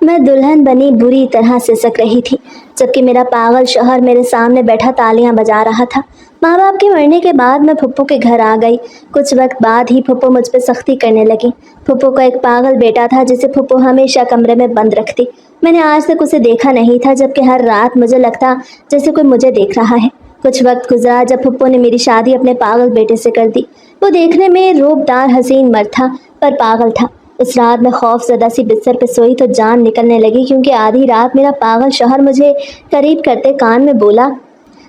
मैं दुल्हन बनी बुरी तरह सिसक रही थी, जबकि मेरा पागल शौहर मेरे सामने बैठा तालियां बजा रहा था। माँ बाप के मरने के बाद मैं फुप्पो के घर आ गई। कुछ वक्त बाद ही फुप्पो मुझ पर सख्ती करने लगी। फुप्पो का एक पागल बेटा था जिसे फुप्पो हमेशा कमरे में बंद रखती। मैंने आज तक उसे देखा नहीं था, जबकि हर रात मुझे लगता जैसे कोई मुझे देख रहा है। कुछ वक्त गुजरा जब फुप्पो ने मेरी शादी अपने पागल बेटे से कर दी। वो देखने में रूपदार हसीन मर्द था, पर पागल था। उस रात मैं खौफजदा सी बिस्तर पे सोई तो जान निकलने लगी, क्योंकि आधी रात मेरा पागल शौहर मुझे करीब करते कान में बोला,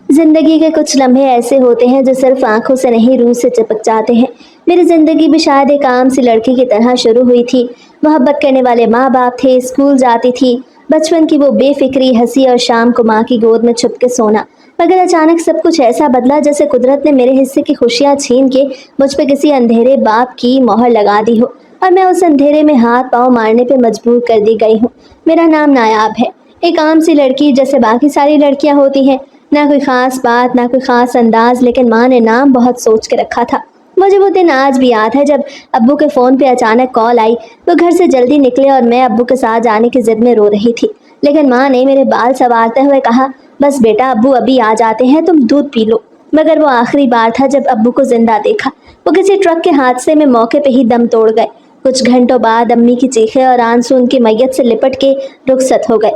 जिंदगी के कुछ लम्हे ऐसे होते हैं जो सिर्फ आंखों से नहीं रूह से चिपक जाते हैं। मेरी जिंदगी भी शायद एक आम सी लड़की की तरह शुरू हुई थी। मोहब्बत करने वाले माँ बाप थे, स्कूल जाती थी, बचपन की वो बेफिक्री हंसी और शाम को माँ की गोद में छुप के सोना। मगर अचानक सब कुछ ऐसा बदला जैसे कुदरत ने मेरे हिस्से की खुशियाँ छीन के मुझ पे किसी अंधेरे बाप की मोहर लगा दी हो, और मैं उस अंधेरे में हाथ पाँव मारने पे मजबूर कर दी गई हूँ। मेरा नाम नायाब है, एक आम सी लड़की जैसे बाकी सारी लड़कियाँ होती हैं। ना कोई ख़ास बात, ना कोई ख़ास अंदाज, लेकिन माँ ने नाम बहुत सोच के रखा था। मुझे वो दिन आज भी याद है जब अब्बू के फ़ोन पे अचानक कॉल आई। वो घर से जल्दी निकले और मैं अब्बू के साथ जाने की ज़िद में रो रही थी, लेकिन माँ ने मेरे बाल संवारते हुए कहा, बस बेटा अब्बू अभी आ जाते हैं, तुम दूध पी लो। मगर वो आखिरी बार था जब अब्बू को जिंदा देखा। वो किसी ट्रक के हादसे में मौके पे ही दम तोड़ गए। कुछ घंटों बाद अम्मी की चीखें और आंसू उनकी मैयत से लिपट के रुखसत हो गए।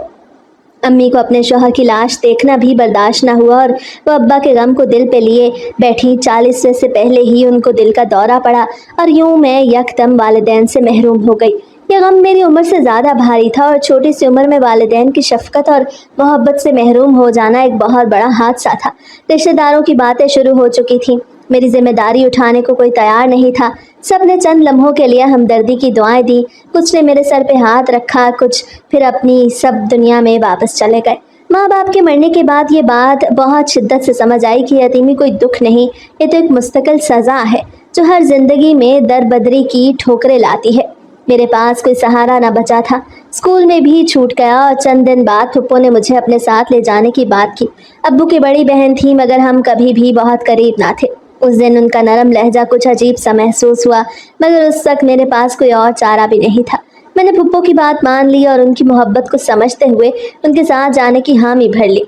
अम्मी को अपने शौहर की लाश देखना भी बर्दाश्त न हुआ और वो अब्बा के गम को दिल पे लिए बैठी। 40 से पहले ही उनको दिल का दौरा पड़ा और यूं मैं यकदम वालिदैन से महरूम हो गई। यह गम मेरी उम्र से ज़्यादा भारी था और छोटी सी उम्र में वालिदैन की शफकत और मोहब्बत से महरूम हो जाना एक बहुत बड़ा हादसा था। रिश्तेदारों की बातें शुरू हो चुकी थीं। मेरी जिम्मेदारी उठाने को कोई तैयार नहीं था। सब ने चंद लम्हों के लिए हमदर्दी की दुआएं दी, कुछ ने मेरे सर पे हाथ रखा, कुछ फिर अपनी सब दुनिया में वापस चले गए। माँ बाप के मरने के बाद ये बात बहुत शिद्दत से समझ आई कि यतीमी कोई दुख नहीं, ये तो एक मुस्तकिल सज़ा है जो हर जिंदगी में दरबदरी की ठोकरें लाती है। मेरे पास कोई सहारा ना बचा था। स्कूल में भी छूट गया और चंद दिन बाद फुप्पो ने मुझे अपने साथ ले जाने की बात की। अब्बू की बड़ी बहन थी, मगर हम कभी भी बहुत करीब ना थे। उस दिन उनका नरम लहजा कुछ अजीब सा महसूस हुआ, मगर उस वक्त मेरे पास कोई और चारा भी नहीं था। मैंने फुप्पो की बात मान ली और उनकी मोहब्बत को समझते हुए उनके साथ जाने की हामी भर ली।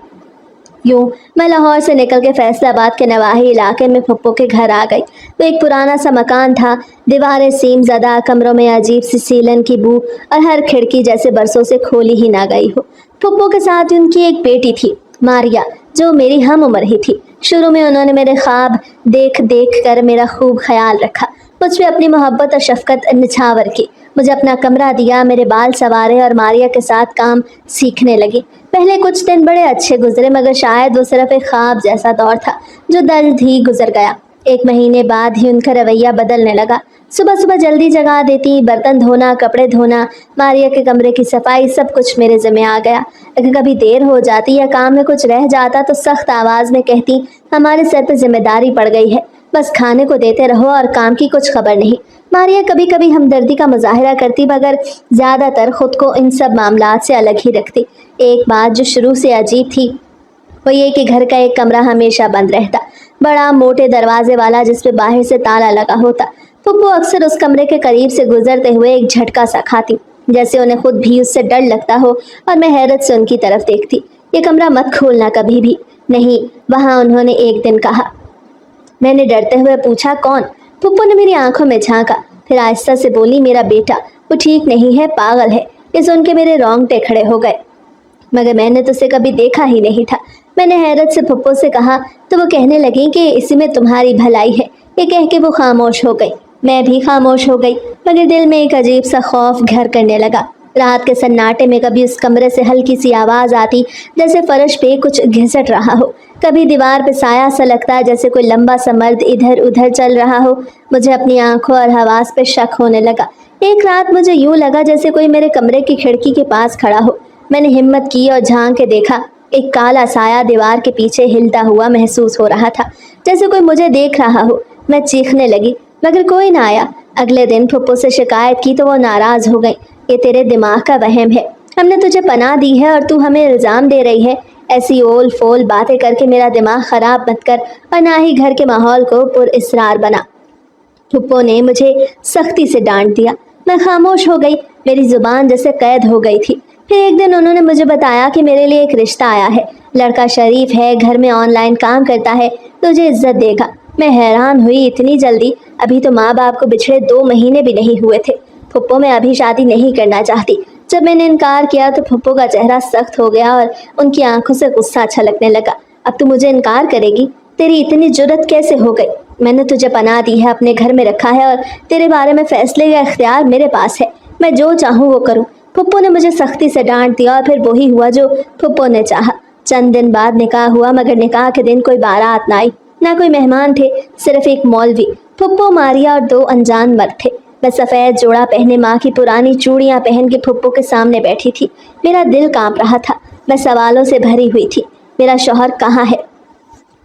यूं मैं लाहौर से निकल के फैसलाबाद के नवाही इलाके में फुप्पो के घर आ गई। वो एक पुराना सा मकान था, दीवारें सीम ज़दा, कमरों में अजीब सी सीलन की बू और हर खिड़की जैसे बरसों से खोली ही ना गई हो। फुप्पो के साथ उनकी एक बेटी थी, मारिया, जो मेरी हम उम्र ही थी। शुरू में उन्होंने मेरे ख्वाब देख देख कर मेरा खूब ख्याल रखा, मुझ पे अपनी मोहब्बत और शफकत निछावर की। मुझे अपना कमरा दिया, मेरे बाल संवारे और मारिया के साथ काम सीखने लगी। पहले कुछ दिन बड़े अच्छे गुजरे, मगर शायद वो सिर्फ एक ख्वाब जैसा दौर था जो जल्द ही गुजर गया। 1 महीने बाद ही उनका रवैया बदलने लगा। सुबह सुबह जल्दी जगा देती, बर्तन धोना, कपड़े धोना, मारिया के कमरे की सफाई, सब कुछ मेरे ज़िम्मे आ गया। अगर कभी देर हो जाती या काम में कुछ रह जाता तो सख्त आवाज़ में कहती, हमारे सर पर जिम्मेदारी पड़ गई है, बस खाने को देते रहो और काम की कुछ खबर नहीं। मारिया कभी कभी हमदर्दी का मुजाहिरा करती, मगर ज़्यादातर खुद को इन सब मामलात से अलग ही रखती। एक बात जो शुरू से अजीब थी वो ये कि घर का एक कमरा हमेशा बंद रहता, बड़ा मोटे दरवाजे वाला जिसपे बाहर से ताला लगा होता। फुप्पो अक्सर उस कमरे के करीब से गुजरते हुए एक झटका सा खाती, जैसे उन्हें खुद भी उससे डर लगता हो, और मैं हैरत से उनकी तरफ देखती। ये कमरा मत खोलना कभी भी। नहीं, वहाँ उन्होंने एक दिन कहा। मैंने डरते हुए पूछा, कौन? फुप्पो ने मेरी आंखों में झांका, फिर आहिस्ता से बोली, मेरा बेटा, वो ठीक नहीं है, पागल है। ये सुन के मेरे रोंगटे खड़े हो गए, मगर मैंने तो उसे कभी देखा ही नहीं था। मैंने हैरत से फुप्पो से कहा तो वो कहने लगी कि इसी में तुम्हारी भलाई है। ये कह के वो खामोश हो गई। मैं भी खामोश हो गई, मगर दिल में एक अजीब सा खौफ घर करने लगा। रात के सन्नाटे में कभी उस कमरे से हल्की सी आवाज़ आती, जैसे फर्श पे कुछ घिसट रहा हो, कभी दीवार पे साया सा लगता जैसे कोई लंबा सा मर्द इधर उधर चल रहा हो। मुझे अपनी आंखों और हवास पे शक होने लगा। एक रात मुझे यूं लगा जैसे कोई मेरे कमरे की खिड़की के पास खड़ा हो। मैंने हिम्मत की और झांक के देखा। एक काला साया दीवार के पीछे हिलता हुआ महसूस हो रहा था, जैसे कोई मुझे देख रहा हो। मैं चीखने लगी, मगर कोई ना आया। अगले दिन फुप्पो से शिकायत की तो वो नाराज़ हो गई। ये तेरे दिमाग का वहम है, हमने तुझे पनाह दी है और तू हमें इल्ज़ाम दे रही है। ऐसी ओल फोल बातें करके मेरा दिमाग ख़राब मत कर, और ना ही घर के माहौल को पुरअसरार बना। फुप्पो ने मुझे सख्ती से डांट दिया। मैं खामोश हो गई, मेरी ज़ुबान जैसे कैद हो गई थी। फिर एक दिन उन्होंने मुझे बताया कि मेरे लिए एक रिश्ता आया है, लड़का शरीफ है, घर में ऑनलाइन काम करता है, तुझे इज्जत देगा। मैं हैरान हुई, इतनी जल्दी? अभी तो माँ बाप को बिछड़े 2 महीने भी नहीं हुए थे। फुप्पो मैं अभी शादी नहीं करना चाहती। जब मैंने इनकार किया तो फुप्पो का चेहरा सख्त हो गया और उनकी आंखों से गुस्सा छलकने लगा। अब तू मुझे इनकार करेगी? तेरी इतनी जुर्रत कैसे हो गई? मैंने तुझे पनाह दी है, अपने घर में रखा है और तेरे बारे में फैसले का इख्तियार मेरे पास है। मैं जो चाहूँ वो करूँ। फुप्पो ने मुझे सख्ती से डांट दिया और फिर वही हुआ जो फुप्पो ने चाहा। चंद दिन बाद निकाह हुआ, मगर निकाह के दिन कोई बारात ना आई, ना कोई मेहमान थे, सिर्फ एक मौलवी, फुप्पो, मारिया और 2 अनजान मर्द थे। मैं सफ़ेद जोड़ा पहने, माँ की पुरानी चूड़ियाँ पहन के फुप्पो के सामने बैठी थी। मेरा दिल कांप रहा था, मैं सवालों से भरी हुई थी। मेरा शौहर कहाँ है?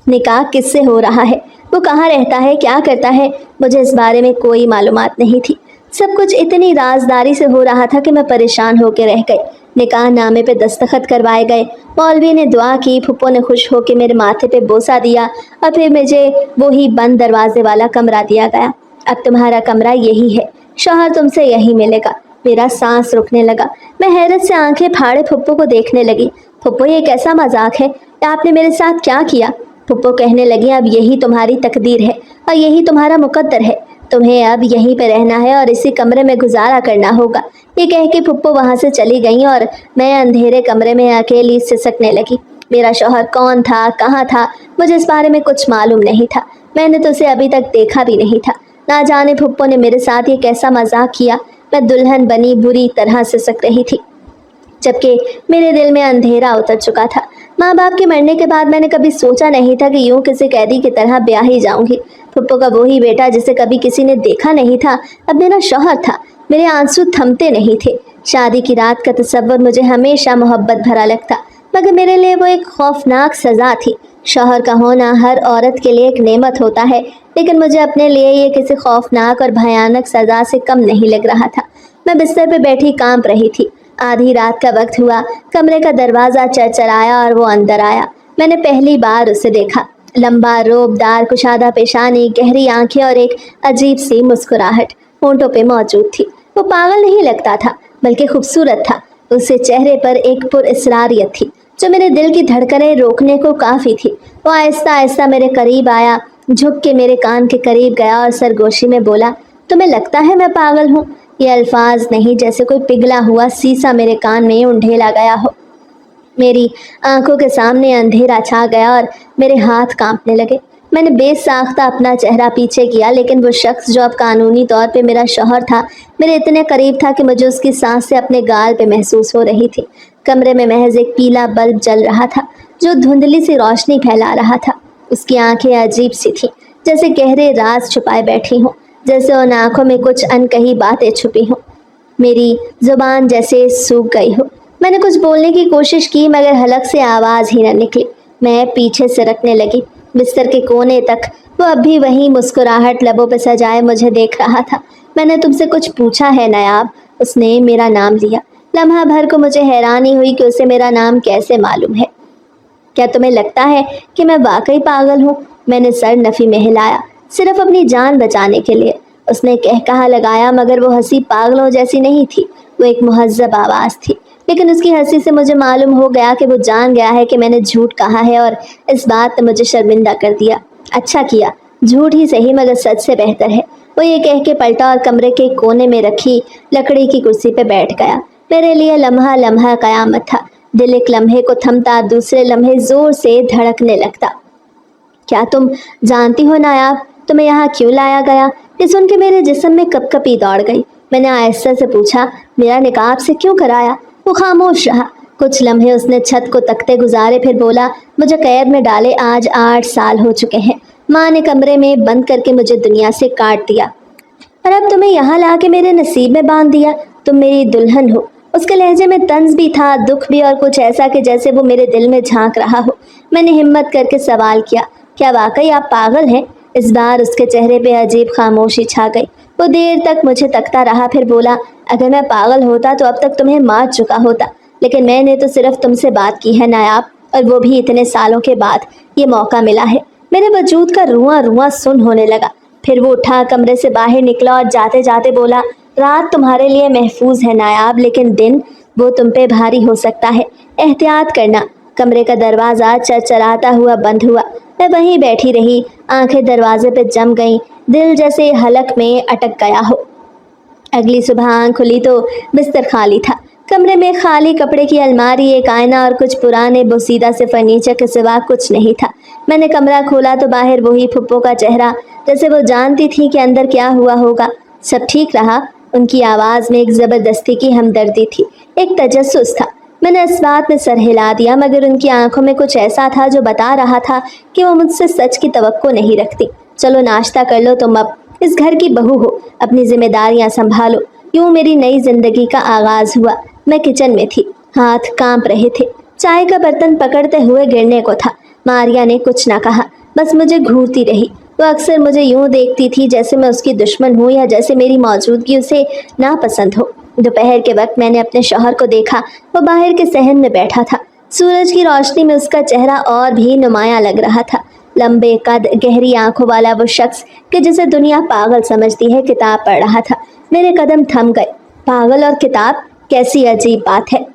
निकाह किससे हो रहा है? वो कहाँ रहता है, क्या करता है? मुझे इस बारे में कोई मालूमात नहीं थी। सब कुछ इतनी राजदारी से हो रहा था कि मैं परेशान होकर रह गई। निकाह नामे पे दस्तखत करवाए गए, मौलवी ने दुआ की, फुप्पो ने खुश होकर मेरे माथे पे बोसा दिया और फिर मुझे वही बंद दरवाजे वाला कमरा दिया गया। अब तुम्हारा कमरा यही है, शौहर तुमसे यही मिलेगा। मेरा सांस रुकने लगा। मैं हैरत से आंखें फाड़े फुप्पो को देखने लगी। फुप्पो, ये कैसा मजाक है? आपने मेरे साथ क्या किया? फुप्पो कहने लगी, अब यही तुम्हारी तकदीर है और यही तुम्हारा मुकद्दर है। तुम्हें अब यहीं पे रहना है और इसी कमरे में गुजारा करना होगा। ये कह के फुप्पो वहां से चली गई और मैं अंधेरे कमरे में अकेली सिसकने लगी। मेरा शौहर कौन था, कहाँ था, मुझे इस बारे में कुछ मालूम नहीं था। मैंने तो उसे अभी तक देखा भी नहीं था। ना जाने फुप्पो ने मेरे साथ ये कैसा मजाक किया। मैं दुल्हन बनी बुरी तरह सिसक रही थी, जबकि मेरे दिल में अंधेरा उतर चुका था। माँ बाप के मरने के बाद मैंने कभी सोचा नहीं था कि यूं किसी कैदी की तरह ब्याही जाऊंगी। फुप्पो का वही बेटा जिसे कभी किसी ने देखा नहीं था, अब मेरा शौहर था। मेरे आंसू थमते नहीं थे। शादी की रात का तस्वर मुझे हमेशा मोहब्बत भरा लगता, मगर मेरे लिए वो एक खौफनाक सजा थी। शौहर का होना हर औरत के लिए एक नेमत होता है, लेकिन मुझे अपने लिए ये किसी खौफनाक और भयानक सजा से कम नहीं लग रहा था। मैं बिस्तर पर बैठी कांप रही थी। आधी रात का वक्त हुआ, कमरे का दरवाज़ा चरचराया और वो अंदर आया। मैंने पहली बार उसे देखा। लंबा, रोबदार, कुशादा पेशानी, गहरी आंखें और एक अजीब सी मुस्कुराहट होंठों पे मौजूद थी। वो पागल नहीं लगता था, बल्कि खूबसूरत था। उसके चेहरे पर एक पुरअसरारियत थी जो मेरे दिल की धड़कनें रोकने को काफ़ी थी। वो आहिस्ता आहिस्ता मेरे करीब आया, झुक के मेरे कान के करीब गया और सरगोशी में बोला, तुम्हें लगता है मैं पागल हूँ? ये अल्फाज नहीं, जैसे कोई पिघला हुआ सीसा मेरे कान में उंडेला गया हो। मेरी आंखों के सामने अंधेरा छा गया और मेरे हाथ कांपने लगे। मैंने बेसाख्ता अपना चेहरा पीछे किया, लेकिन वो शख्स जो अब कानूनी तौर पे मेरा शौहर था, मेरे इतने करीब था कि मुझे उसकी सांस से अपने गाल पे महसूस हो रही थी। कमरे में महज एक पीला बल्ब जल रहा था जो धुंधली सी रोशनी फैला रहा था। उसकी आंखें अजीब सी थीं, जैसे गहरे राज छुपाए बैठी हों, जैसे उन आंखों में कुछ अनकही बातें छुपी हों। मेरी जुबान जैसे सूख गई हो। मैंने कुछ बोलने की कोशिश की, मगर हलक से आवाज़ ही न निकली। मैं पीछे सरकने लगी। बिस्तर के कोने तक वो अब भी वही मुस्कुराहट लबों पर सजाए मुझे देख रहा था। मैंने तुमसे कुछ पूछा है नायाब? उसने मेरा नाम लिया। लम्हा भर को मुझे हैरानी हुई कि उसे मेरा नाम कैसे मालूम है। क्या तुम्हें लगता है कि मैं वाकई पागल हूँ? मैंने सर नफी में हिलाया, सिर्फ अपनी जान बचाने के लिए। उसने कहकहा लगाया, मगर वो हंसी पागलों जैसी नहीं थी। वो एक मुहज्जब आवाज़ थी, लेकिन उसकी हंसी से मुझे मालूम हो गया कि वो जान गया है कि मैंने झूठ कहा है और इस बात ने मुझे शर्मिंदा कर दिया। अच्छा किया, झूठ ही सही मगर सच से बेहतर है। वो ये कह के पलटा और कमरे के कोने में रखी लकड़ी की कुर्सी पे बैठ गया। मेरे लिए लम्हा लम्हा कयामत था। दिल एक लम्हे को थमता, दूसरे लम्हे जोर से धड़कने लगता। क्या तुम जानती हो नायाब, तुम्हें यहाँ क्यों लाया गया? ये सुन के मेरे जिस्म में कपकपी दौड़ गई। मैंने आहिस्ता से पूछा, मेरा निकाह आपसे क्यों कराया? वो खामोश रहा। कुछ लम्हे उसने छत को तकते गुजारे, फिर बोला, मुझे कैद में डाले आज 8 साल हो चुके हैं। माँ ने कमरे में बंद करके मुझे दुनिया से काट दिया और अब तुम्हें यहाँ ला के मेरे नसीब में बांध दिया। तुम मेरी दुल्हन हो। उसके लहजे में तंज भी था, दुख भी, और कुछ ऐसा कि जैसे वो मेरे दिल में झांक रहा हो। मैंने हिम्मत करके सवाल किया, क्या वाकई आप पागल हैं? इस बार उसके चेहरे पे अजीब खामोशी छा गई। वो देर तक मुझे तकता रहा, फिर बोला, अगर मैं पागल होता तो अब तक तुम्हें मार चुका होता, लेकिन मैंने तो सिर्फ तुमसे बात की है नायाब, और वो भी इतने सालों के बाद ये मौका मिला है। मेरे वजूद का रुआं रुआं सुन होने लगा। फिर वो उठा, कमरे से बाहर निकला और जाते जाते बोला, रात तुम्हारे लिए महफूज है नायाब, लेकिन दिन वो तुम पे भारी हो सकता है, एहतियात करना। कमरे का दरवाज़ा चरचराता हुआ बंद हुआ। मैं वहीं बैठी रही, आंखें दरवाजे पे जम गईं, दिल जैसे हलक में अटक गया हो। अगली सुबह आँख खुली तो बिस्तर खाली था। कमरे में खाली कपड़े की अलमारी, एक आईना और कुछ पुराने बोसीदा से फर्नीचर के सिवा कुछ नहीं था। मैंने कमरा खोला तो बाहर वही फुप्पो का चेहरा, जैसे वो जानती थी कि अंदर क्या हुआ होगा। सब ठीक रहा। उनकी आवाज़ में एक ज़बरदस्ती की हमदर्दी थी, एक तजस्सुस था। मैंने इस बात में सर हिला दिया, मगर उनकी आंखों में कुछ ऐसा था जो बता रहा था कि वो मुझसे सच की तवक्को नहीं रखती। चलो नाश्ता कर लो तुम, अब इस घर की बहू हो, अपनी जिम्मेदारियां संभालो। यूं मेरी नई जिंदगी का आगाज हुआ। मैं किचन में थी, हाथ कांप रहे थे। चाय का बर्तन पकड़ते हुए गिरने को था। मारिया ने कुछ ना कहा, बस मुझे घूरती रही। वो अक्सर मुझे यूं देखती थी जैसे मैं उसकी दुश्मन हूँ या जैसे मेरी मौजूदगी उसे नापसंद हो। दोपहर के वक्त मैंने अपने शौहर को देखा। वो बाहर के सहन में बैठा था। सूरज की रोशनी में उसका चेहरा और भी नुमाया लग रहा था। लंबे कद, गहरी आंखों वाला वो शख्स कि जिसे दुनिया पागल समझती है, किताब पढ़ रहा था। मेरे कदम थम गए। पागल और किताब, कैसी अजीब बात है।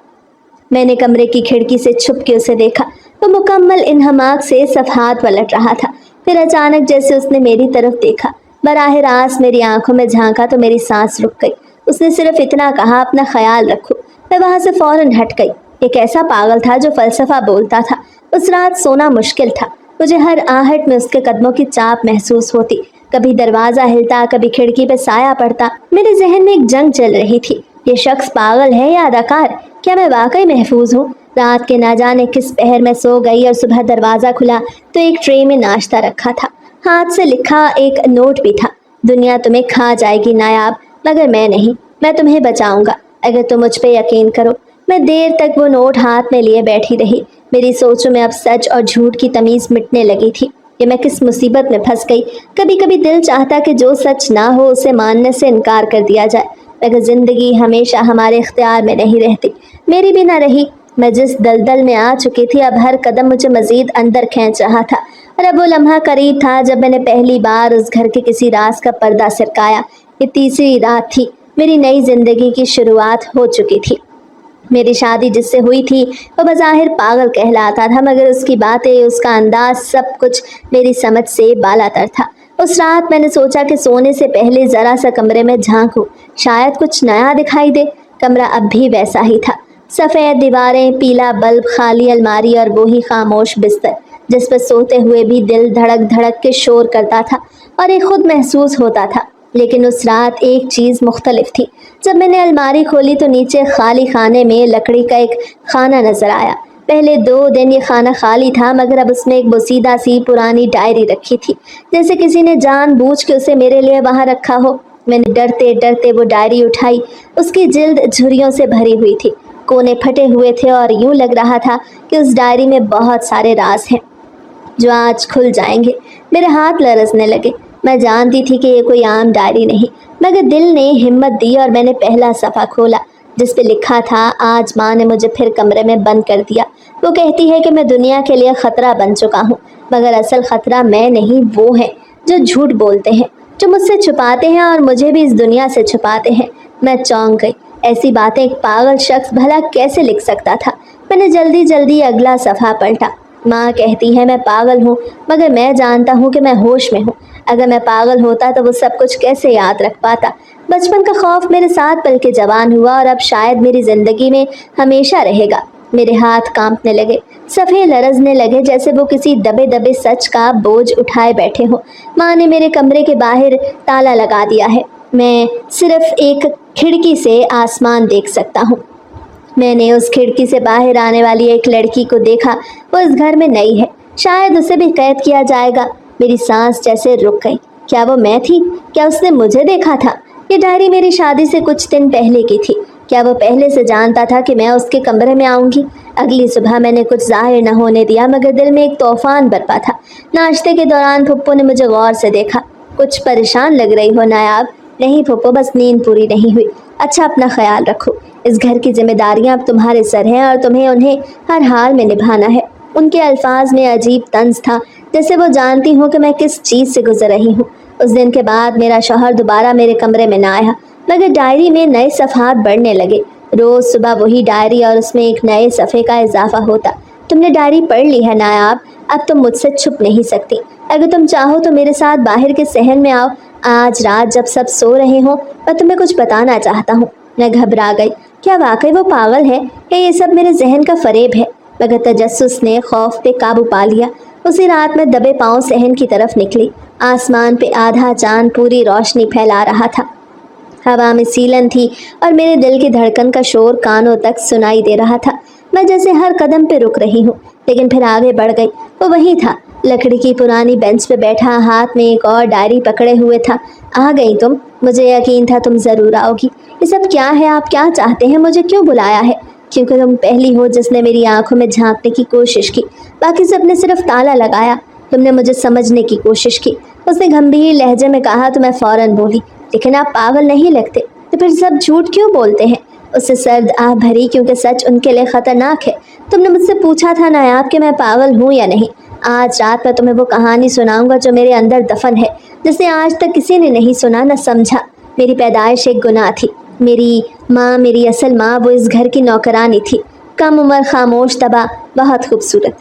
मैंने कमरे की खिड़की से छुप के उसे देखा। वो मुकम्मल इन्हमाक से सफ़हात पलट रहा था। फिर अचानक जैसे उसने मेरी तरफ देखा, बराह रास्त मेरी आंखों में झांका तो मेरी सांस रुक गई। उसने सिर्फ इतना कहा, अपना ख्याल रखो। मैं वहां से फौरन हट गई। एक ऐसा पागल था जो फलसफा बोलता था। उस रात सोना मुश्किल था। मुझे हर आहट में उसके कदमों की चाप महसूस होती। कभी दरवाजा हिलता, कभी खिड़की पे साया पड़ता। मेरे जहन में एक जंग चल रही थी। ये शख्स पागल है या अदाकार? क्या मैं वाकई महफूज हूँ? रात के ना जाने किस पहर में सो गई और सुबह दरवाजा खुला तो एक ट्रे में नाश्ता रखा था। हाथ से लिखा एक नोट भी था। दुनिया तुम्हें खा जाएगी नायाब, मगर मैं नहीं। मैं तुम्हें बचाऊंगा अगर तुम मुझ पे यकीन करो। मैं देर तक वो नोट हाथ में लिए बैठी रही। मेरी सोचों में अब सच और झूठ की तमीज मिटने लगी थी कि मैं किस मुसीबत में फंस गई। कभी कभी दिल चाहता कि जो सच ना हो उसे मानने से इनकार कर दिया जाए, मगर जिंदगी हमेशा हमारे इख्तियार में नहीं रहती। मेरी भी ना रही। मैं जिस दलदल में आ चुकी थी, अब हर कदम मुझे मजीद अंदर खींच रहा था। और अब वो लम्हा करीब था जब मैंने पहली बार उस घर के किसी राज का पर्दा सरकाया। ये तीसरी रात थी। मेरी नई जिंदगी की शुरुआत हो चुकी थी। मेरी शादी जिससे हुई थी वो बज़ाहिर पागल कहलाता था, मगर उसकी बातें, उसका अंदाज, सब कुछ मेरी समझ से बालातर था। उस रात मैंने सोचा कि सोने से पहले ज़रा सा कमरे में झांकूं, शायद कुछ नया दिखाई दे। कमरा अब भी वैसा ही था। सफ़ेद दीवारें, पीला बल्ब, खाली अलमारी और वही खामोश बिस्तर जिस पर सोते हुए भी दिल धड़क धड़क के शोर करता था और एक खुद महसूस होता था। लेकिन उस रात एक चीज़ मुख्तलिफ थी। जब मैंने अलमारी खोली तो नीचे खाली खाने में लकड़ी का एक खाना नजर आया। पहले 2 दिन ये खाना खाली था, मगर अब उसमें एक बोसीदा सी पुरानी डायरी रखी थी, जैसे किसी ने जानबूझ के उसे मेरे लिए वहां रखा हो। मैंने डरते डरते वो डायरी उठाई। उसकी जिल्द झुर्रियों से भरी हुई थी, कोने फटे हुए थे और यूं लग रहा था कि उस डायरी में बहुत सारे राज हैं जो आज खुल जाएंगे। मेरे हाथ लरजने लगे। मैं जानती थी कि ये कोई आम डायरी नहीं, मगर दिल ने हिम्मत दी और मैंने पहला सफ़ा खोला जिस पे लिखा था, आज माँ ने मुझे फिर कमरे में बंद कर दिया। वो कहती है कि मैं दुनिया के लिए ख़तरा बन चुका हूँ, मगर असल ख़तरा मैं नहीं, वो है जो झूठ बोलते हैं, जो मुझसे छुपाते हैं और मुझे भी इस दुनिया से छुपाते हैं। मैं चौंक गई। ऐसी बातें एक पागल शख्स भला कैसे लिख सकता था? मैंने जल्दी जल्दी अगला सफ़ा पलटा। माँ कहती है मैं पागल हूँ, मगर मैं जानता हूँ कि मैं होश में हूँ। अगर मैं पागल होता तो वो सब कुछ कैसे याद रख पाता? बचपन का खौफ मेरे साथ पल के जवान हुआ और अब शायद मेरी जिंदगी में हमेशा रहेगा। मेरे हाथ कांपने लगे, सफ़े लरजने लगे, जैसे वो किसी दबे दबे सच का बोझ उठाए बैठे हो। माँ ने मेरे कमरे के बाहर ताला लगा दिया है। मैं सिर्फ एक खिड़की से आसमान देख सकता हूँ। मैंने उस खिड़की से बाहर आने वाली एक लड़की को देखा। वो इस घर में नई है, शायद उसे भी कैद किया जाएगा। मेरी सांस जैसे रुक गई। क्या वो मैं थी? क्या उसने मुझे देखा था? ये डायरी मेरी शादी से कुछ दिन पहले की थी। क्या वो पहले से जानता था कि मैं उसके कमरे में आऊंगी? अगली सुबह मैंने कुछ जाहिर न होने दिया, मगर दिल में एक तूफान बरपा था। नाश्ते के दौरान फुप्पो ने मुझे गौर से देखा। कुछ परेशान लग रही हो नायाब? नहीं फुप्पो, बस नींद पूरी नहीं हुई। अच्छा, अपना ख्याल रखो। इस घर की जिम्मेदारियां अब तुम्हारे सर हैं और तुम्हें उन्हें हर हाल में निभाना है। उनके अल्फाज में अजीब तंज था, जैसे वो जानती हूँ कि मैं किस चीज़ से गुजर रही हूँ। उस दिन के बाद मेरा शौहर दोबारा मेरे कमरे में ना आया, मगर डायरी में नए सफ़हात बढ़ने लगे। रोज सुबह वही डायरी और उसमें एक नए सफ़े का इजाफा होता। तुमने डायरी पढ़ ली है नायाब, अब तुम मुझसे छुप नहीं सकती। अगर तुम चाहो तो मेरे साथ बाहर के शहर में आओ। आज रात जब सब सो रहे हों मैं तुम्हें कुछ बताना चाहता हूँ। मैं घबरा गई। क्या वाकई वो पागल है या ये सब मेरे जहन का फरेब है? मगर तजस्सुस ने खौफ पे काबू पा लिया। उसी रात में दबे पांव सहन की तरफ निकली। आसमान पे आधा चांद पूरी रोशनी फैला रहा था। हवा में सीलन थी और मेरे दिल की धड़कन का शोर कानों तक सुनाई दे रहा था। मैं जैसे हर कदम पे रुक रही हूँ, लेकिन फिर आगे बढ़ गई। वो वही था, लकड़ी की पुरानी बेंच पे बैठा, हाथ में एक और डायरी पकड़े हुए था। आ गई तुम, मुझे यकीन था तुम ज़रूर आओगी। ये सब क्या है? आप क्या चाहते हैं? मुझे क्यों बुलाया है? क्योंकि तुम पहली हो जिसने मेरी आंखों में झांकने की कोशिश की। बाकी सबने सिर्फ ताला लगाया, तुमने मुझे समझने की कोशिश की। उसने गंभीर लहजे में कहा तो मैं फौरन बोली, लेकिन आप पागल नहीं लगते, तो फिर सब झूठ क्यों बोलते हैं? उससे सर्द आह भरी, क्योंकि सच उनके लिए खतरनाक है। तुमने मुझसे पूछा था नायाब कि मैं पागल हूँ या नहीं। आज रात मैं तुम्हें वो कहानी सुनाऊंगा जो मेरे अंदर दफन है, जिसे आज तक किसी ने नहीं सुना न समझा। मेरी पैदाइश एक गुनाह थी। मेरी माँ, मेरी असल माँ, वो इस घर की नौकरानी थी। कम उम्र, खामोश, तबाह, बहुत खूबसूरत।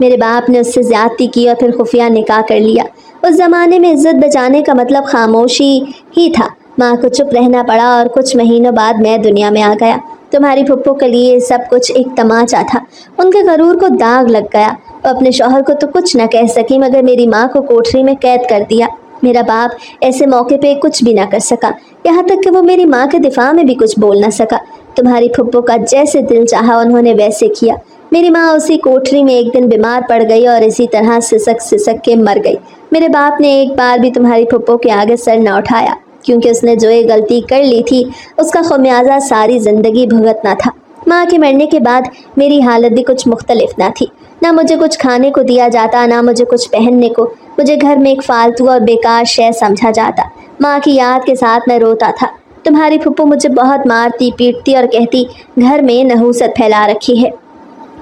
मेरे बाप ने उससे ज्यादती की और फिर खुफिया निकाह कर लिया। उस ज़माने में इज्जत बचाने का मतलब खामोशी ही था। माँ को चुप रहना पड़ा और कुछ महीनों बाद मैं दुनिया में आ गया। तुम्हारी फुप्पो के लिए सब कुछ एक तमाचा था। उनके गरूर को दाग लग गया। वो अपने शौहर को तो कुछ न कह सकी, मगर मेरी माँ को कोठरी में कैद कर दिया। मेरा बाप ऐसे मौके पे कुछ भी ना कर सका, यहाँ तक कि वो मेरी माँ के दिफा में भी कुछ बोल ना सका। तुम्हारी फुप्पो का जैसे दिल चाहा उन्होंने वैसे किया। मेरी माँ उसी कोठरी में एक दिन बीमार पड़ गई और इसी तरह सिसक सिसक के मर गई। मेरे बाप ने एक बार भी तुम्हारी फुप्पो के आगे सर न उठाया, क्योंकि उसने जो ये गलती कर ली थी उसका खमियाजा सारी ज़िंदगी भुगतना था। माँ के मरने के बाद मेरी हालत भी कुछ मुख्तलिफ ना थी। ना मुझे कुछ खाने को दिया जाता, ना मुझे कुछ पहनने को। मुझे घर में एक फालतू और बेकार शय समझा जाता। माँ की याद के साथ मैं रोता था। तुम्हारी फुप्पो मुझे बहुत मारती पीटती और कहती, घर में नहूसत फैला रखी है।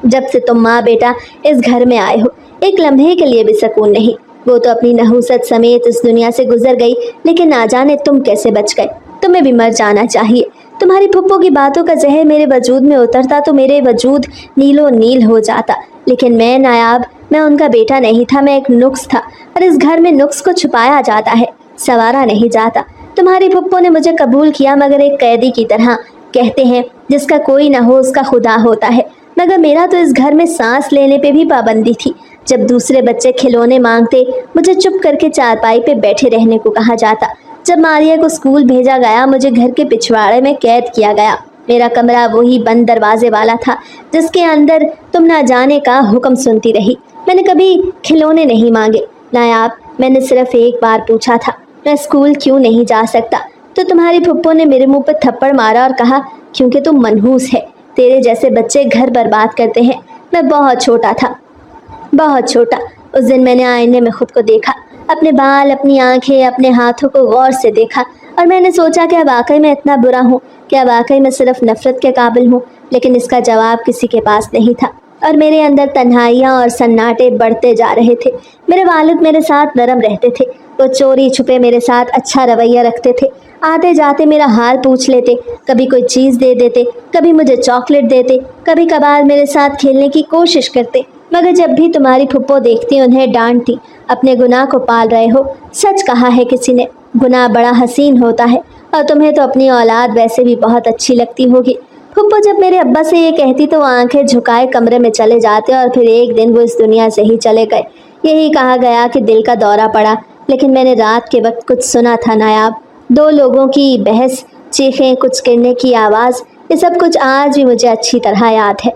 जब से तुम माँ बेटा इस घर में आए हो, एक लम्हे के लिए भी सुकून नहीं। वो तो अपनी नहूसत समेत इस दुनिया से गुजर गई, लेकिन ना जाने तुम कैसे बच गए। तुम्हें भी मर जाना चाहिए। तुम्हारी फुप्पो की बातों का जहर मेरे वजूद में उतरता तो मेरे वजूद नीलो नील हो जाता। लेकिन मैं नायाब, मैं उनका बेटा नहीं था, मैं एक नुक्स था। और इस घर में नुक्स को छुपाया जाता है, संवारा नहीं जाता। तुम्हारी फुप्पो ने मुझे कबूल किया, मगर एक कैदी की तरह। कहते हैं जिसका कोई ना हो उसका खुदा होता है, मगर मेरा तो इस घर में सांस लेने पे भी पाबंदी थी। जब दूसरे बच्चे खिलौने मांगते, मुझे चुप करके चारपाई पे बैठे रहने को कहा जाता। जब मारिया को स्कूल भेजा गया, मुझे घर के पिछवाड़े में कैद किया गया। मेरा कमरा वही बंद दरवाजे वाला था, जिसके अंदर तुम ना जाने का हुक्म सुनती रही। मैंने कभी खिलौने नहीं मांगे नायाब, मैंने सिर्फ एक बार पूछा था, मैं स्कूल क्यों नहीं जा सकता? तो तुम्हारी फुप्पो ने मेरे मुंह पर थप्पड़ मारा और कहा, क्योंकि तुम मनहूस है, तेरे जैसे बच्चे घर बर्बाद करते हैं। मैं बहुत छोटा था, बहुत छोटा। उस दिन मैंने आईने में खुद को देखा, अपने बाल, अपनी आंखें, अपने हाथों को गौर से देखा, और मैंने सोचा क्या वाकई मैं इतना बुरा हूँ? क्या वाकई मैं सिर्फ नफरत के काबिल हूँ? लेकिन इसका जवाब किसी के पास नहीं था, और मेरे अंदर तन्हाइयाँ और सन्नाटे बढ़ते जा रहे थे। मेरे वालिद मेरे साथ नरम रहते थे, वो चोरी छुपे मेरे साथ अच्छा रवैया रखते थे। आते जाते मेरा हाल पूछ लेते, कभी कोई चीज़ दे देते, कभी मुझे चॉकलेट देते, कभी कभार मेरे साथ खेलने की कोशिश करते। मगर जब भी तुम्हारी फुप्पो देखती उन्हें डांटती, अपने गुनाह को पाल रहे हो। सच कहा है किसी ने, गुनाह बड़ा हसीन होता है, और तुम्हें तो अपनी औलाद वैसे भी बहुत अच्छी लगती होगी। फुप्पो जब मेरे अब्बा से ये कहती तो वो आंखें झुकाए कमरे में चले जाते, और फिर एक दिन वो इस दुनिया से ही चले गए। यही कहा गया कि दिल का दौरा पड़ा, लेकिन मैंने रात के वक्त कुछ सुना था नायाब। दो लोगों की बहस, चीखें, कुछ गिरने की आवाज़, ये सब कुछ आज भी मुझे अच्छी तरह याद है।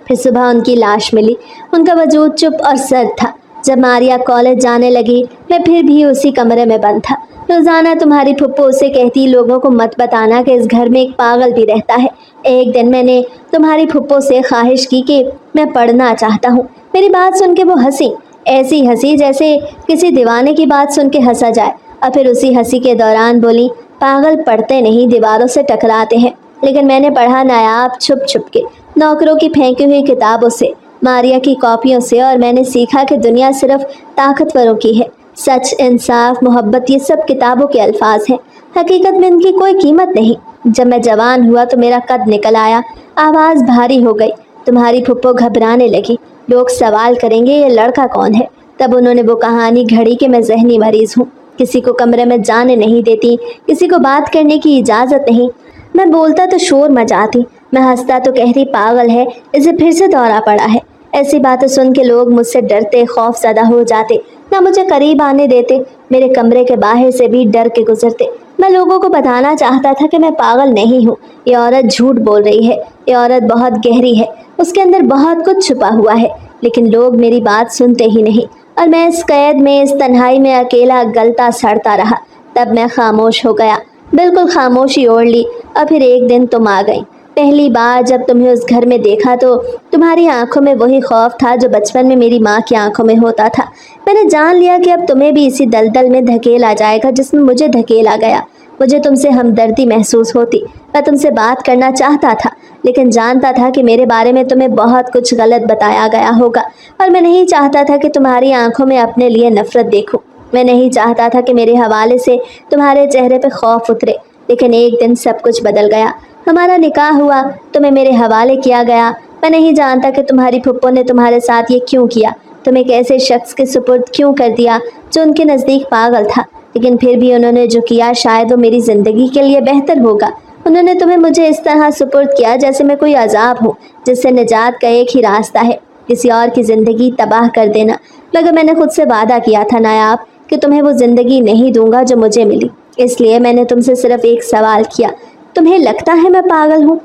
फिर सुबह उनकी लाश मिली। उनका वजूद चुप और सर्द था। जब मारिया कॉलेज जाने लगी, मैं फिर भी उसी कमरे में बंद था। रोज़ाना तुम्हारी फुप्पो उसे कहती, लोगों को मत बताना कि इस घर में एक पागल भी रहता है। एक दिन मैंने तुम्हारी फुप्पो से ख्वाहिश की कि मैं पढ़ना चाहता हूँ। मेरी बात सुन के वो हंसी, ऐसी हंसी जैसे किसी दीवाने की बात सुन के हंसा जाए, और फिर उसी हंसी के दौरान बोली, पागल पढ़ते नहीं, दीवारों से टकराते हैं। लेकिन मैंने पढ़ा नायाब, छुप छुप के, नौकरों की फेंकी हुई किताबों से, मारिया की कॉपियों से, और मैंने सीखा कि दुनिया सिर्फ ताकतवरों की है। सच, इंसाफ, मोहब्बत, ये सब किताबों के अल्फाज हैं, हकीकत में इनकी कोई कीमत नहीं। जब मैं जवान हुआ तो मेरा कद निकल आया, आवाज़ भारी हो गई। तुम्हारी फुप्पो घबराने लगी। लोग सवाल करेंगे ये लड़का कौन है। तब उन्होंने वो कहानी घड़ी कि मैं जहनी मरीज़ हूँ, किसी को कमरे में जाने नहीं देती, किसी को बात करने की इजाज़त नहीं। मैं बोलता तो शोर मचाती, मैं हंसता तो कहती पागल है, इसे फिर से दौरा पड़ा है। ऐसी बातें सुन के लोग मुझसे डरते, खौफज़दा हो जाते, ना मुझे करीब आने देते, मेरे कमरे के बाहर से भी डर के गुजरते। मैं लोगों को बताना चाहता था कि मैं पागल नहीं हूँ, ये औरत झूठ बोल रही है, ये औरत बहुत गहरी है, उसके अंदर बहुत कुछ छुपा हुआ है। लेकिन लोग मेरी बात सुनते ही नहीं और मैं इस कैद में, इस तन्हाई में अकेला गलता सड़ता रहा। तब मैं खामोश हो गया, बिल्कुल खामोशी ओढ़ ली। और फिर एक दिन तुम आ गई। पहली बार जब तुम्हें उस घर में देखा तो तुम्हारी आंखों में वही खौफ था जो बचपन में मेरी माँ की आंखों में होता था। मैंने जान लिया कि अब तुम्हें भी इसी दलदल में धकेला जाएगा जिसमें मुझे धकेला गया। मुझे तुमसे हमदर्दी महसूस होती, मैं तुमसे बात करना चाहता था, लेकिन जानता था कि मेरे बारे में तुम्हें बहुत कुछ गलत बताया गया होगा। और मैं नहीं चाहता था कि तुम्हारी आंखों में अपने लिए नफरत देखूं। मैं नहीं चाहता था कि मेरे हवाले से तुम्हारे चेहरे पे खौफ उतरे। लेकिन एक दिन सब कुछ बदल गया। हमारा निकाह हुआ, तुम्हें मेरे हवाले किया गया। मैं नहीं जानता कि तुम्हारी फुप्पो ने तुम्हारे साथ ये क्यों किया, तुम्हें एक ऐसे शख्स के सुपुर्द क्यों कर दिया जो उनके नज़दीक पागल था। लेकिन फिर भी उन्होंने जो किया शायद वो मेरी ज़िंदगी के लिए बेहतर होगा। उन्होंने तुम्हें मुझे इस तरह सुपुर्द किया जैसे मैं कोई अजाब हूँ जिससे निजात का एक ही रास्ता है, किसी और की ज़िंदगी तबाह कर देना। मगर मैंने खुद से वादा किया था नायाब कि तुम्हें वो ज़िंदगी नहीं दूंगा जो मुझे मिली। इसलिए मैंने तुमसे सिर्फ एक सवाल किया, तुम्हें लगता है मैं पागल हूँ?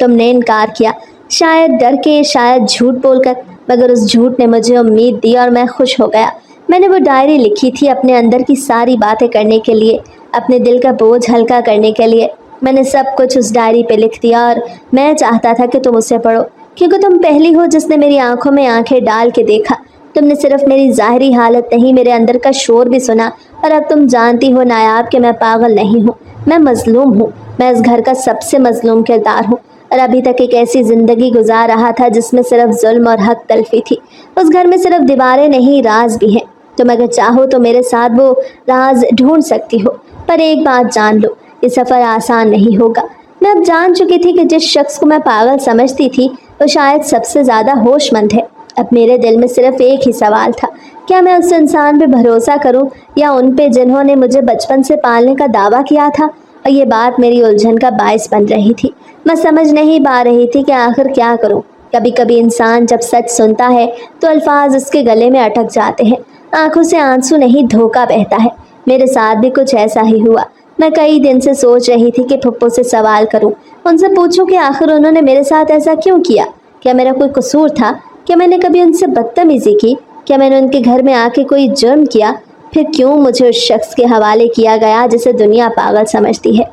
तुमने इनकार किया, शायद डर के, शायद झूठ बोलकर, मगर उस झूठ ने मुझे उम्मीद दी और मैं खुश हो गया। मैंने वो डायरी लिखी थी अपने अंदर की सारी बातें करने के लिए, अपने दिल का बोझ हल्का करने के लिए। मैंने सब कुछ उस डायरी पे लिख दिया और मैं चाहता था कि तुम उसे पढ़ो, क्योंकि तुम पहली हो जिसने मेरी आंखों में आंखें डाल के देखा। तुमने सिर्फ मेरी ज़ाहिरी हालत नहीं, मेरे अंदर का शोर भी सुना। और अब तुम जानती हो नायाब कि मैं पागल नहीं हूँ, मैं मजलूम हूँ। मैं इस घर का सबसे मजलूम किरदार हूँ और अभी तक एक ऐसी ज़िंदगी गुजार रहा था जिसमें सिर्फ जुल्म और हक तलफी थी। उस घर में सिर्फ दीवारें नहीं, राज भी हैं। तुम अगर चाहो तो मेरे साथ वो राज ढूंढ सकती हो। पर एक बात जान लो, ये सफ़र आसान नहीं होगा। मैं अब जान चुकी थी कि जिस शख्स को मैं पागल समझती थी वो शायद सबसे ज़्यादा होशमंद है। अब मेरे दिल में सिर्फ एक ही सवाल था, क्या मैं उस इंसान पे भरोसा करूं या उन पे जिन्होंने मुझे बचपन से पालने का दावा किया था। और ये बात मेरी उलझन का बायस बन रही थी। मैं समझ नहीं पा रही थी कि आखिर क्या करूं। कभी कभी इंसान जब सच सुनता है तो अल्फाज उसके गले में अटक जाते हैं, आंखों से आंसू नहीं धोखा बहता है। मेरे साथ भी कुछ ऐसा ही हुआ। मैं कई दिन से सोच रही थी कि फुप्पो से सवाल करूं, उनसे पूछूं कि आखिर उन्होंने मेरे साथ ऐसा क्यों किया। क्या मेरा कोई कसूर था? क्या मैंने कभी उनसे बदतमीजी की? क्या मैंने उनके घर में आके कोई जुर्म किया? फिर क्यों मुझे उस शख्स के हवाले किया गया जिसे दुनिया पागल समझती है,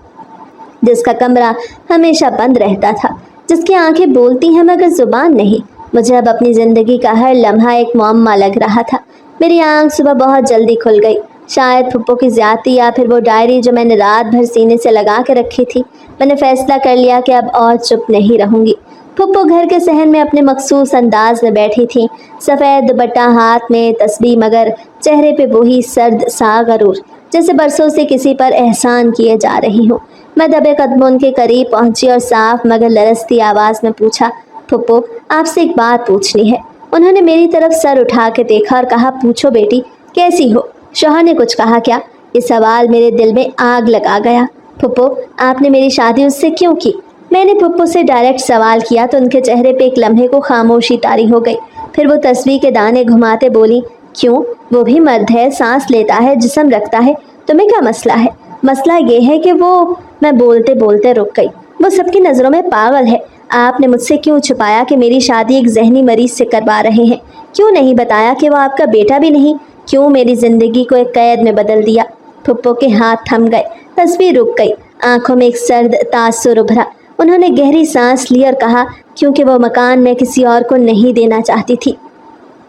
जिसका कमरा हमेशा बंद रहता था, जिसकी आंखें बोलती हैं मगर जुबान नहीं। मुझे अब अपनी ज़िंदगी का हर लम्हा एक मुअम्मा लग रहा था। मेरी आंख सुबह बहुत जल्दी खुल गई, शायद फुप्पो की ज़्यादती या फिर वो डायरी जो मैंने रात भर सीने से लगा के रखी थी। मैंने फैसला कर लिया कि अब और चुप नहीं रहूँगी। फुप्पो घर के सहन में अपने मखसूस अंदाज में बैठी थी, सफ़ेद दुपट्टा हाथ में, तस्बीह, मगर चेहरे पे वही सर्द सा गरूर, जैसे बरसों से किसी पर एहसान किए जा रही हूँ। मैं दबे कदमों उनके करीब पहुंची और साफ मगर लरसती आवाज़ में पूछा, फुप्पो आपसे एक बात पूछनी है। उन्होंने मेरी तरफ सर उठा के देखा और कहा, पूछो बेटी, कैसी हो? शौहर ने कुछ कहा क्या? ये सवाल मेरे दिल में आग लगा गया। फुप्पो आपने मेरी शादी उससे क्यों की? मैंने फुप्पो से डायरेक्ट सवाल किया तो उनके चेहरे पे एक लम्हे को खामोशी तारी हो गई। फिर वो तस्वीर के दाने घुमाते बोली, क्यों? वो भी मर्द है, सांस लेता है, जिस्म रखता है, तुम्हें क्या मसला है? मसला ये है कि वो, मैं बोलते बोलते रुक गई। वो सबकी नज़रों में पागल है। आपने मुझसे क्यों छुपाया कि मेरी शादी एक जहनी मरीज से करवा रहे हैं? क्यों नहीं बताया कि वो आपका बेटा भी नहीं? क्यों मेरी ज़िंदगी को एक कैद में बदल दिया? फुप्पो के हाथ थम गए, तस्वीर रुक गई, आंखों में एक सर्द तासुर उभरा। उन्होंने गहरी सांस ली और कहा, क्योंकि वो मकान मैं किसी और को नहीं देना चाहती थी।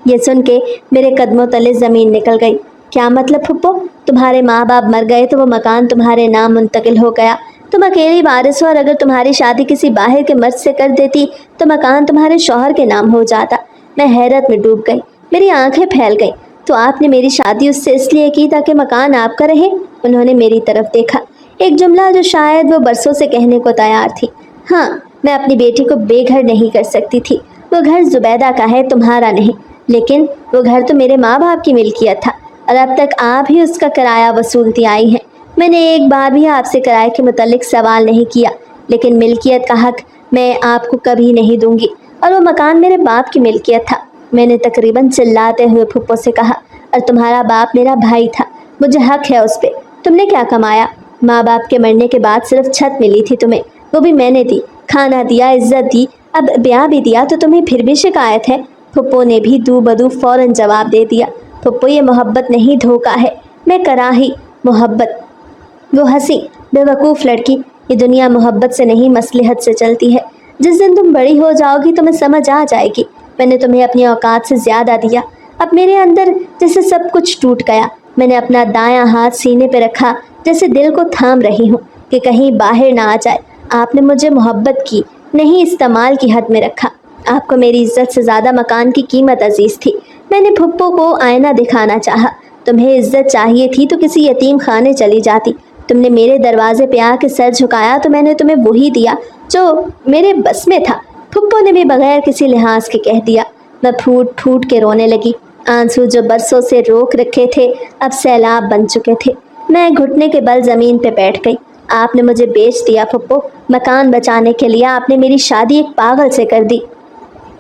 ये सुन के मेरे कदमों तले ज़मीन निकल गई। क्या मतलब फुप्पो? तुम्हारे माँ बाप मर गए तो वो मकान तुम्हारे नाम मुंतकिल हो गया। तुम अकेली वारिस हो और अगर तुम्हारी शादी किसी बाहर के मर्द से कर देती तो मकान तुम्हारे शौहर के नाम हो जाता। मैं हैरत में डूब गई, मेरी आंखें फैल गईं। तो आपने मेरी शादी उससे इसलिए की ताकि मकान आपका रहे? उन्होंने मेरी तरफ देखा, ایک جملہ جو شاید وہ برسوں سے کہنے کو تیار تھی۔ ہاں، میں اپنی بیٹی کو بے گھر نہیں کر سکتی تھی۔ وہ گھر زبیدہ کا ہے، تمہارا نہیں۔ لیکن وہ گھر تو میرے ماں باپ کی ملکیت تھا اور اب تک آپ ہی اس کا کرایہ وصولتی آئی ہیں۔ میں نے ایک بار بھی آپ سے کرائے کے متعلق سوال نہیں کیا، لیکن ملکیت کا حق میں آپ کو کبھی نہیں دوں گی، اور وہ مکان میرے باپ کی ملکیت تھا، میں نے تقریباً چلاتے ہوئے پھپھو سے کہا، اور تمہارا باپ میرا بھائی تھا، مجھے حق ہے اس پہ۔ تم نے کیا کمایا؟ ماں باپ کے مرنے کے بعد صرف چھت ملی تھی تمہیں، وہ بھی میں نے دی، کھانا دیا، عزت دی، اب بیاہ بھی دیا تو تمہیں پھر بھی شکایت ہے؟ پھپھو نے بھی دو بدو فوراً جواب دے دیا، پھپھو یہ محبت نہیں دھوکہ ہے، میں کراہی محبت۔ وہ ہنسی، بے وقوف لڑکی، یہ دنیا محبت سے نہیں مصلحت سے چلتی ہے۔ جس دن تم بڑی ہو جاؤ گی تمہیں سمجھ آ جائے گی، میں نے تمہیں اپنی اوقات سے زیادہ دیا، اب میرے اندر جیسے سب کچھ ٹوٹ گیا۔ میں نے اپنا دایاں ہاتھ سینے پہ رکھا، جیسے دل کو تھام رہی ہوں کہ کہیں باہر نہ آ جائے۔ آپ نے مجھے محبت کی نہیں، استعمال کی حد میں رکھا۔ آپ کو میری عزت سے زیادہ مکان کی قیمت عزیز تھی۔ میں نے پھپھو کو آئینہ دکھانا چاہا، تمہیں عزت چاہیے تھی تو کسی یتیم خانے چلی جاتی۔ تم نے میرے دروازے پہ آ کے سر جھکایا تو میں نے تمہیں وہی دیا جو میرے بس میں تھا۔ پھپھو نے بھی بغیر کسی لحاظ کے کہہ دیا۔ میں پھوٹ پھوٹ کے رونے لگی، آنسو جو برسوں سے روک رکھے تھے اب سیلاب بن چکے تھے۔ میں گھٹنے کے بل زمین پہ بیٹھ گئی۔ آپ نے مجھے بیچ دیا پھپھو، مکان بچانے کے لیے آپ نے میری شادی ایک پاگل سے کر دی۔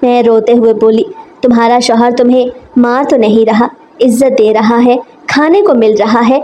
میں روتے ہوئے بولی، تمہارا شوہر تمہیں مار تو نہیں رہا، عزت دے رہا ہے، کھانے کو مل رہا ہے،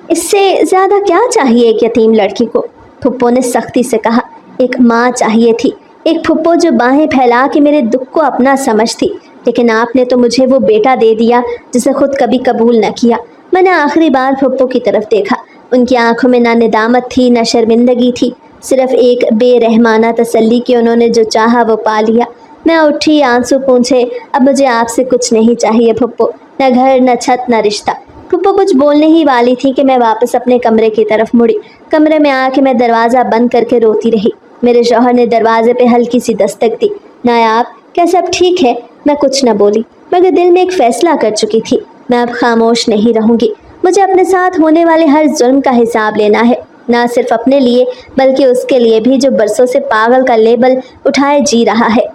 اس سے زیادہ کیا چاہیے ایک یتیم لڑکی کو؟ پھپھو نے سختی سے کہا، ایک ماں چاہیے تھی، ایک پھپھو جو باہیں پھیلا کے میرے دکھ کو اپنا سمجھتی، لیکن آپ نے تو مجھے وہ بیٹا دے دیا جسے خود کبھی قبول نہ کیا۔ میں نے آخری بار پھپھو کی طرف دیکھا، ان کی آنکھوں میں نہ ندامت تھی نہ شرمندگی تھی، صرف ایک بے رحمانہ تسلی کہ انہوں نے جو چاہا وہ پا لیا۔ میں اٹھی، آنسو پونچھے، اب مجھے آپ سے کچھ نہیں چاہیے پھپھو، نہ گھر نہ چھت نہ رشتہ۔ پھپھو کچھ بولنے ہی والی تھی کہ میں واپس اپنے کمرے کی طرف مڑی۔ کمرے میں آ کے میں دروازہ بند کر کے روتی رہی۔ میرے شوہر نے دروازے پہ ہلکی سی دستک دی۔ نایاب، کیا سب ٹھیک ہے؟ میں کچھ نہ بولی، مگر دل میں ایک فیصلہ کر چکی تھی، میں اب خاموش نہیں رہوں گی۔ مجھے اپنے ساتھ ہونے والے ہر ظلم کا حساب لینا ہے، نہ صرف اپنے لیے بلکہ اس کے لیے بھی جو برسوں سے پاگل کا لیبل اٹھائے جی رہا ہے۔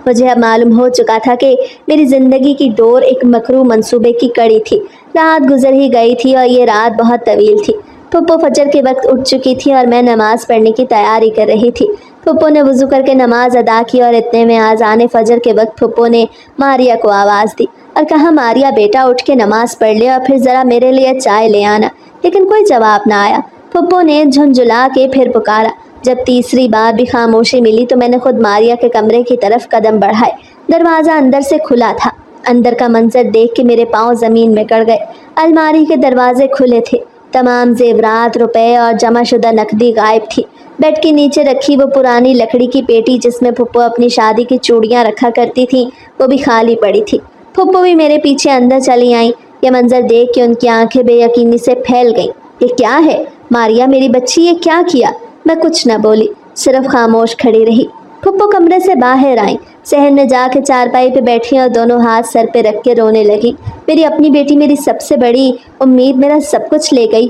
مجھے اب معلوم ہو چکا تھا کہ میری زندگی کی ڈور ایک مکروہ منصوبے کی کڑی تھی۔ رات گزر ہی گئی تھی اور یہ رات بہت طویل تھی۔ پھپھو فجر کے وقت اٹھ چکی تھی اور میں نماز پڑھنے کی تیاری کر رہی تھی۔ پھپھو نے وضو کر کے نماز ادا کی اور اتنے میں آذان فجر کے وقت پھپھو نے ماریا کو آواز دی اور کہا، ماریا بیٹا اٹھ کے نماز پڑھ لے اور پھر ذرا میرے لیے چائے لے آنا، لیکن کوئی جواب نہ آیا۔ پھپھو نے جھنجھلا کے پھر پکارا۔ جب تیسری بار بھی خاموشی ملی تو میں نے خود ماریا کے کمرے کی طرف قدم بڑھائے۔ دروازہ اندر سے کھلا تھا۔ اندر کا منظر دیکھ کے میرے پاؤں زمین میں گڑ گئے۔ الماری کے دروازے کھلے تھے، تمام زیورات، روپے اور جمع شدہ نقدی غائب تھی۔ بیڈ کے نیچے رکھی وہ پرانی لکڑی کی پیٹی جس میں پھپھو اپنی شادی کی چوڑیاں رکھا کرتی تھیں وہ بھی خالی پڑی تھی۔ پھپھو بھی میرے پیچھے اندر چلی آئیں۔ یہ منظر دیکھ کے ان کی آنکھیں بے یقینی سے پھیل گئیں۔ یہ کیا ہے ماریا میری بچی، یہ کیا کیا؟ میں کچھ نہ بولی، صرف خاموش کھڑی رہی۔ پھپھو کمرے سے باہر آئیں، صحن میں جا کے چارپائی پہ بیٹھی اور دونوں ہاتھ سر پہ رکھ کے رونے لگی۔ میری اپنی بیٹی، میری سب سے بڑی امید، میرا سب کچھ لے گئی۔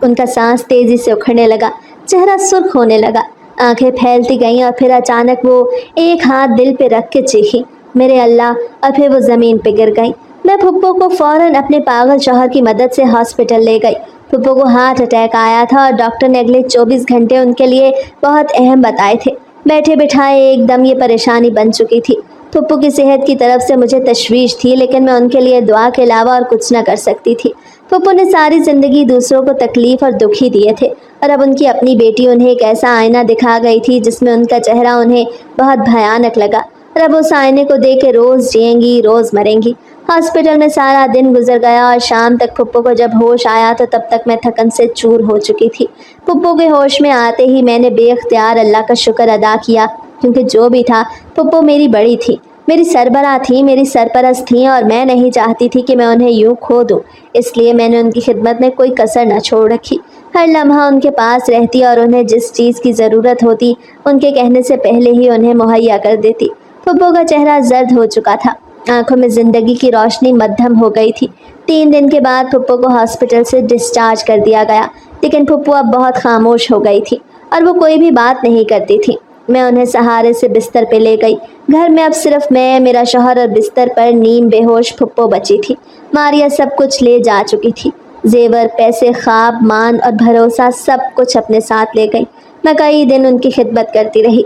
ان کا سانس تیزی سے اکھڑنے لگا، چہرہ سرخ ہونے لگا، آنکھیں پھیلتی گئیں اور پھر اچانک وہ ایک ہاتھ دل پہ رکھ کے چیخی، میرے اللہ! اور پھر وہ زمین پہ گر گئیں۔ میں پھپھو کو فوراً اپنے پاگل شوہر کی مدد سے ہاسپٹل لے گئی۔ پھپھو کو ہارٹ اٹیک آیا تھا اور ڈاکٹر نے اگلے 24 گھنٹے ان کے لیے بہت اہم بتائے تھے۔ بیٹھے بٹھائے ایک دم یہ پریشانی بن چکی تھی۔ پھپھو کی صحت کی طرف سے مجھے تشویش تھی، لیکن میں ان کے لیے دعا کے علاوہ اور کچھ نہ کر سکتی تھی۔ پھپھو نے ساری زندگی دوسروں کو تکلیف اور دکھ ہی دیے تھے، اور اب ان کی اپنی بیٹی انہیں ایک ایسا آئینہ دکھا گئی تھی جس میں ان کا چہرہ انہیں بہت بھیانک لگا، اور اب اس آئینے کو دیکھ کے روز جئیں گی روز مریں گی۔ ہاسپٹل میں سارا دن گزر گیا اور شام تک پھپھو کو جب ہوش آیا تو تب تک میں تھکن سے چور ہو چکی تھی۔ پھپھو کے ہوش میں آتے ہی میں نے بے اختیار اللہ کا شکر ادا کیا، کیونکہ جو بھی تھا پھپھو میری بڑی تھی، میری سربراہ تھی، میری سرپرست تھیں، اور میں نہیں چاہتی تھی کہ میں انہیں یوں کھو دوں، اس لیے میں نے ان کی خدمت میں کوئی کسر نہ چھوڑ رکھی۔ ہر لمحہ ان کے پاس رہتی اور انہیں جس چیز کی ضرورت ہوتی ان کے کہنے سے پہلے ہی انہیں مہیا کر دیتی۔ پھپھو کا چہرہ زرد ہو چکا تھا، آنکھوں میں زندگی کی روشنی مدھم ہو گئی تھی۔ 3 دن کے بعد پھپھو کو ہاسپٹل سے ڈسچارج کر دیا گیا۔ لیکن پھپھو अब बहुत खामोश हो गई थी और वो कोई भी बात नहीं करती थी। मैं उन्हें सहारे से बिस्तर पे ले गई। घर में अब सिर्फ मैं, मेरा शौहर और बिस्तर पर नीम बेहोश फुप्पो बची थी। मारिया सब कुछ ले जा चुकी थी। जेवर, पैसे, ख्वाब, मान और भरोसा सब कुछ अपने साथ ले गई। मैं कई दिन उनकी खिदमत करती रही।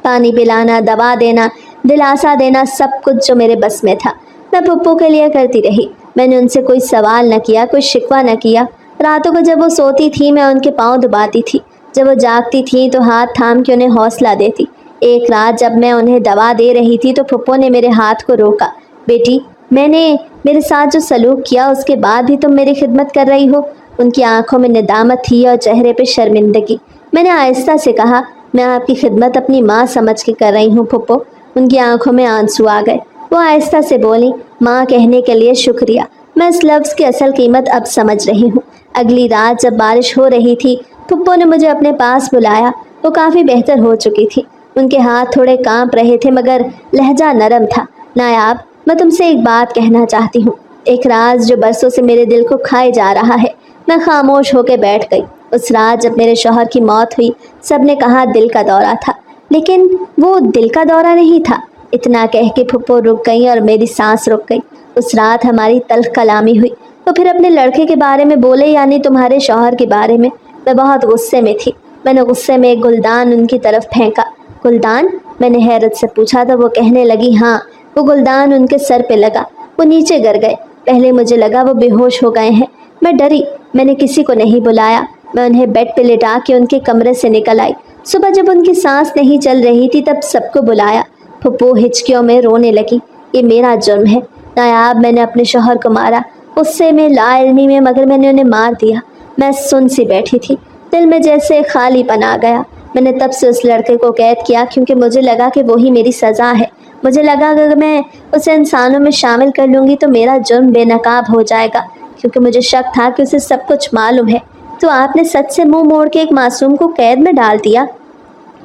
पानी पिलाना, दवा देना, दिलासा देना, सब कुछ जो मेरे बस में था मैं पप्पू के लिए करती रही। मैंने उनसे कोई सवाल न किया, कोई शिकवा न किया। रातों को जब वो सोती थी मैं उनके पाँव दबाती थी, जब वो जागती थी तो हाथ थाम के उन्हें हौसला देती। एक रात जब मैं उन्हें दवा दे रही थी तो पप्पू ने मेरे हाथ को रोका। बेटी, मैंने मेरे साथ जो सलूक किया उसके बाद भी तुम मेरी खिदमत कर रही हो। उनकी आंखों में निदामत थी और चेहरे पे शर्मिंदगी। मैंने आहिस्ता से कहा, मैं आपकी खिदमत अपनी माँ समझ के कर रही हूँ फुप्पो। उनकी आंखों में आंसू आ गए। वो आहिस्ता से बोली, माँ कहने के लिए शुक्रिया। मैं इस लफ्ज़ की असल कीमत अब समझ रही हूँ। अगली रात जब बारिश हो रही थी फुप्पो ने मुझे अपने पास बुलाया। वो काफ़ी बेहतर हो चुकी थी। उनके हाथ थोड़े कांप रहे थे मगर लहजा नरम था। नायाब, मैं तुमसे एक बात कहना चाहती हूँ, एक राज जो बरसों से मेरे दिल को खाए जा रहा है। मैं खामोश होकर बैठ गई। उस रात जब मेरे शौहर की मौत हुई सब ने कहा दिल का दौरा था, लेकिन वो दिल का दौरा नहीं था। इतना कह के फुप्पो रुक गई और मेरी सांस रुक गई। उस रात हमारी तल्ख कलामी हुई। तो फिर अपने लड़के के बारे में बोले, यानी तुम्हारे शौहर के बारे में। मैं बहुत गुस्से में थी। मैंने गुस्से में एक गुलदान उनकी तरफ फेंका। गुलदान? मैंने हैरत से पूछा तो वो कहने लगी, हाँ। वो गुलदान उनके सर पे लगा। वो नीचे गिर गए। पहले मुझे लगा वो बेहोश हो गए हैं। मैं डरी। मैंने किसी को नहीं बुलाया। मैं उन्हें बेड पे लेटा के उनके कमरे से निकल आई। सुबह जब उनकी सांस नहीं चल रही थी तब सबको बुलाया। फुप्पो हिचकियों में रोने लगी। ये मेरा जुर्म है नायाब, मैंने अपने शौहर को मारा। उससे मैं लाइल्मी में, मगर मैंने उन्हें मार दिया। मैं सुन सी बैठी थी। दिल में जैसे खालीपन आ गया। मैंने तब से उस लड़के को कैद किया क्योंकि मुझे लगा कि वही मेरी सज़ा है। मुझे लगा कि अगर मैं उसे इंसानों में शामिल कर लूँगी तो मेरा जुर्म बेनकाब हो जाएगा, क्योंकि मुझे शक था कि उसे सब कुछ मालूम है। तो आपने सच से मुंह मोड़ के एक मासूम को कैद में डाल दिया?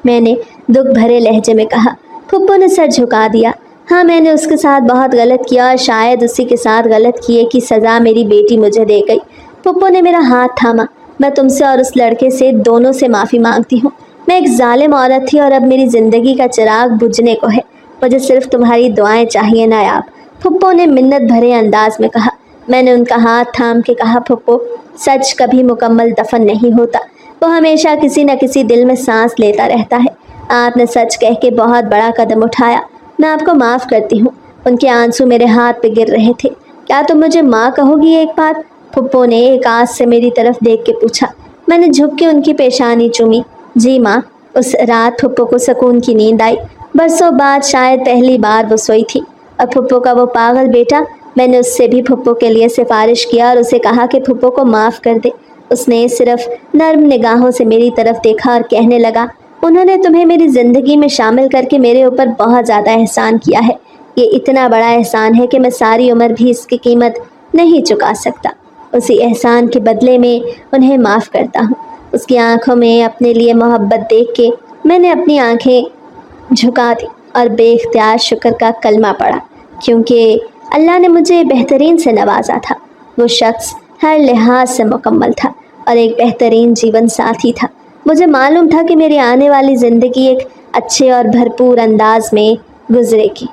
मैंने दुख भरे लहजे में कहा। फुप्पो ने सर झुका दिया। हाँ, मैंने उसके साथ बहुत गलत किया और शायद उसी के साथ गलत किए की सज़ा मेरी बेटी मुझे दे गई। फुप्पो ने मेरा हाथ थामा। मैं तुमसे और उस लड़के से, दोनों से माफ़ी मांगती हूँ। मैं एक जालिम औरत थी और अब मेरी ज़िंदगी का चिराग बुझने को है। मुझे सिर्फ तुम्हारी दुआएं चाहिए नायाब, फुप्पो ने मिन्नत भरे अंदाज में कहा। मैंने उनका हाथ थाम के कहा, फुप्पो, सच कभी मुकम्मल दफन नहीं होता। वो हमेशा किसी न किसी दिल में सांस लेता रहता है। आपने सच कह के बहुत बड़ा कदम उठाया। मैं आपको माफ़ करती हूँ। उनके आंसू मेरे हाथ पे गिर रहे थे। क्या तुम मुझे माँ कहोगी एक बार? फुप्पो ने एक आस से मेरी तरफ देख के पूछा। मैंने झुक के उनकी पेशानी चूमी। जी माँ। उस रात फुप्पो को सुकून की नींद आई। बरसों बाद शायद पहली बार वो सोई थी। और फुप्पो का वो पागल बेटा, मैंने उससे भी फुप्पो के लिए सिफारिश किया और उसे कहा कि फुप्पो को माफ़ कर दे। उसने सिर्फ नर्म निगाहों से मेरी तरफ देखा और कहने लगा, उन्होंने तुम्हें मेरी ज़िंदगी में शामिल करके मेरे ऊपर बहुत ज़्यादा एहसान किया है। ये इतना बड़ा एहसान है कि मैं सारी उम्र भी इसकी कीमत नहीं चुका सकता। उसी एहसान के बदले में उन्हें माफ़ करता हूँ। उसकी आंखों में अपने लिए मोहब्बत देख के मैंने अपनी आंखें झुका दी और बेख्तियार शुक्र का कलमा पढ़ा, क्योंकि अल्लाह ने मुझे बेहतरीन से नवाजा था। वो शख्स हर लिहाज से मुकम्मल था और एक बेहतरीन जीवन साथी था। मुझे मालूम था कि मेरी आने वाली ज़िंदगी एक अच्छे और भरपूर अंदाज में गुजरेगी।